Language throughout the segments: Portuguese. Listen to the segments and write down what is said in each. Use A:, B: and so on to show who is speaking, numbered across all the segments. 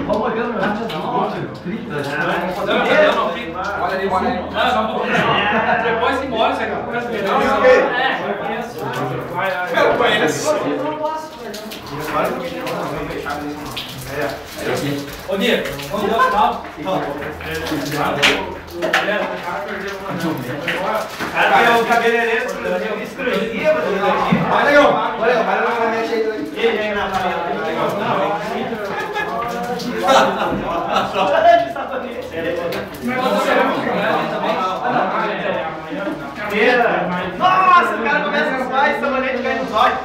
A: Vamos olhando meu rádio. Olha ali, olha ali.
B: Depois que mora, você começa a ver. Não, eu conheço. Eu conheço. Ô, Diego, vamos dar o final. O cara é o cabeleireiro, eu escrevia, mas
A: Olha, vai na minha jeito aí.
B: ele aí na família. Nossa, o cara começa a falar e sabonete cai nos olhos.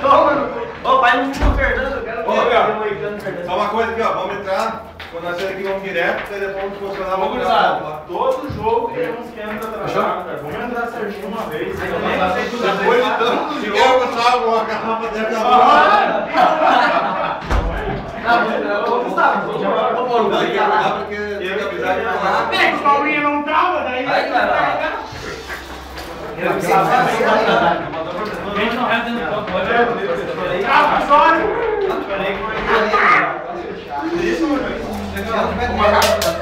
B: Toma, ô pai, não fica Fernando, cara.
C: Ô, só uma coisa aqui, ó, vamos entrar. Quando nós saímos aqui, vamos direto, e depois vamos funcionar.
B: Vamos cruzar. Todo jogo tem uns que entram atrasados, cara. Vamos entrar certinho uma vez.
C: Depois de tanto dinheiro, eu gostava uma garrafa dentro da boca.
B: Pega o Paulinho, não trava, daí. Ai, cara. A gente não resta dentro do campo, olha. Trava os olhos.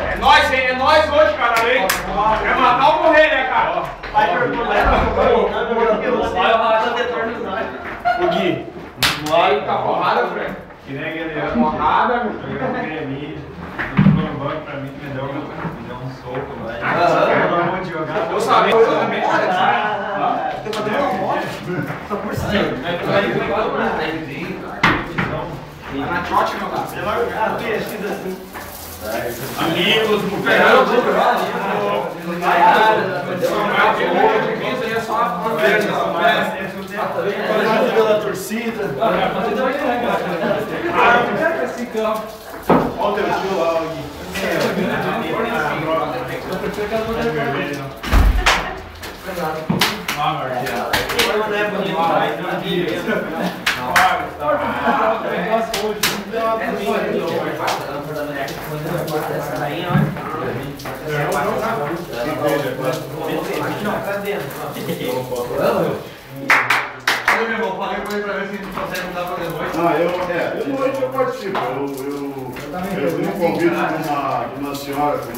B: É nóis, hein? É nóis hoje, cara. É matar ou morrer, né, cara? Vai por o Gui. Vai com a porrada, Fred. Que nem aquele porrada, meu filho. Pra mim, me deu um soco, velho. Eu sabia que eu também. Tô por cima. Na trote, meu cara. Amigos, no Fernando.
C: Pela torcida.
B: Olha o teu tio lá, Gui.
C: Eu não participo. Eu tenho um convite de uma senhora que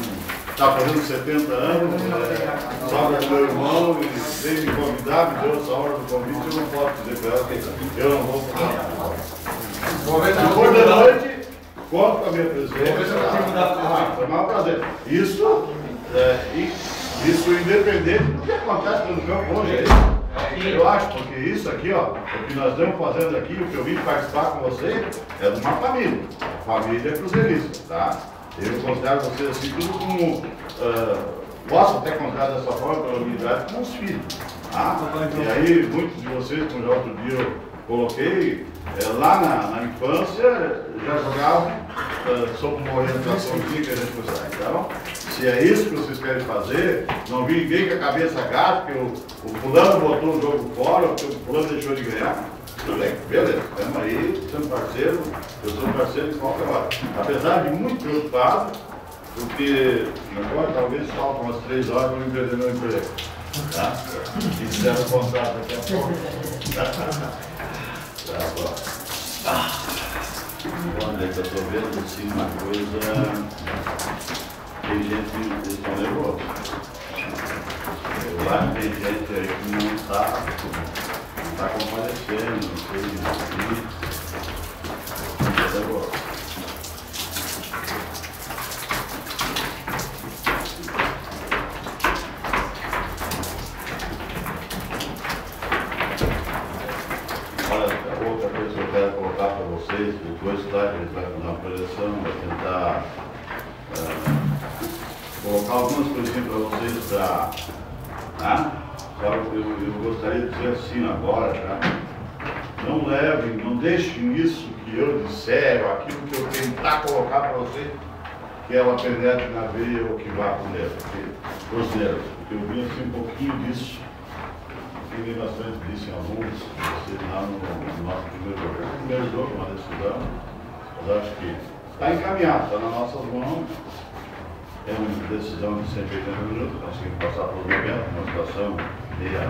C: está fazendo 70 anos, sogra do meu irmão, e veio me convidar, me deu essa hora do convite, eu não posso dizer para ela que eu não vou falar. Depois da noite, conto com a minha presença. Foi um prazer. Isso independente do que acontece no campo hoje. Eu acho, porque isso aqui, ó, o que nós estamos fazendo aqui, o que eu vim participar com você, é de uma família. A família é cruzeirista, tá? Eu considero vocês assim, tudo como. Posso até considerar dessa forma, pela unidade, como os filhos. Tá? E aí, muitos de vocês, como já outro dia eu coloquei, lá na infância, já jogavam sob uma orientação que a gente gostar. Então, se é isso que vocês querem fazer, não vi ninguém com a cabeça gasta, porque o fulano botou o jogo fora, porque o fulano deixou de ganhar. Tudo bem, beleza, estamos aí, somos parceiros, eu sou parceiro de qualquer hora. Apesar de muito preocupado, porque agora talvez faltam umas 3 horas para eu perder meu emprego. Tá? E fizeram o contrato daqui a pouco. Tá bom. Quando é que eu estou vendo assim uma coisa. Tem gente que estão nervosos. Eu acho que tem gente aí que não está comparecendo, não sei, não está nervoso. Olha, outra coisa que eu quero colocar para vocês, depois tá, a gente vai fazer uma projeção, vai tentar colocar algumas coisinhas para vocês para. Só eu gostaria de dizer assim agora, tá? Não levem, não deixem isso que eu disser, ou aquilo que eu tentar colocar para vocês, que ela penetre na veia ou que vá para os nervos. Porque eu vi assim um pouquinho disso. Tem bastante disso em alguns, vocês lá no nosso primeiro jogo. O primeiro jogo, uma decisão, mas acho que está encaminhado, está nas nossas mãos. É uma decisão de 180 minutos, conseguimos passar por um momento, uma situação meio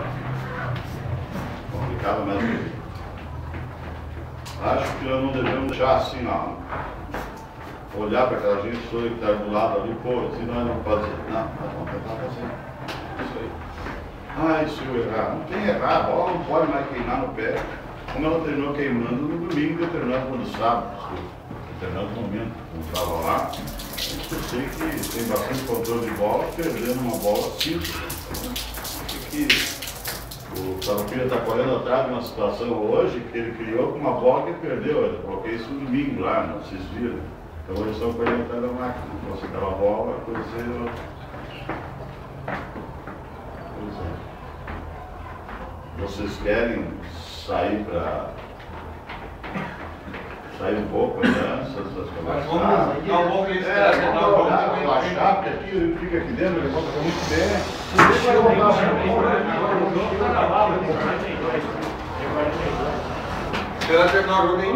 C: complicada, mas Acho que nós não devemos deixar assim, não. Olhar para aquela gente toda que está do lado ali, pô, assim nós não podemos. Não, nós vamos tentar fazer. Isso aí. Ah, e se eu errar? Não tem errar, a bola não pode mais queimar no pé. Como ela terminou queimando no domingo, terminando no sábado, determinado momento, como estava lá, eu sei que tem bastante controle de bola, perdendo uma bola simples. Que o Farroupilha está correndo atrás de uma situação hoje que ele criou com uma bola que ele perdeu. Eu coloquei isso no domingo lá, não vocês viram. Então hoje estão correndo atrás da máquina. Então se aquela bola, a coisa vocês querem sair para sair um pouco, né? Essas conversas. Relaxar, porque aqui ele fica aqui dentro, ele fica muito bem. Deixa eu voltar
A: Será terminar o jogo nem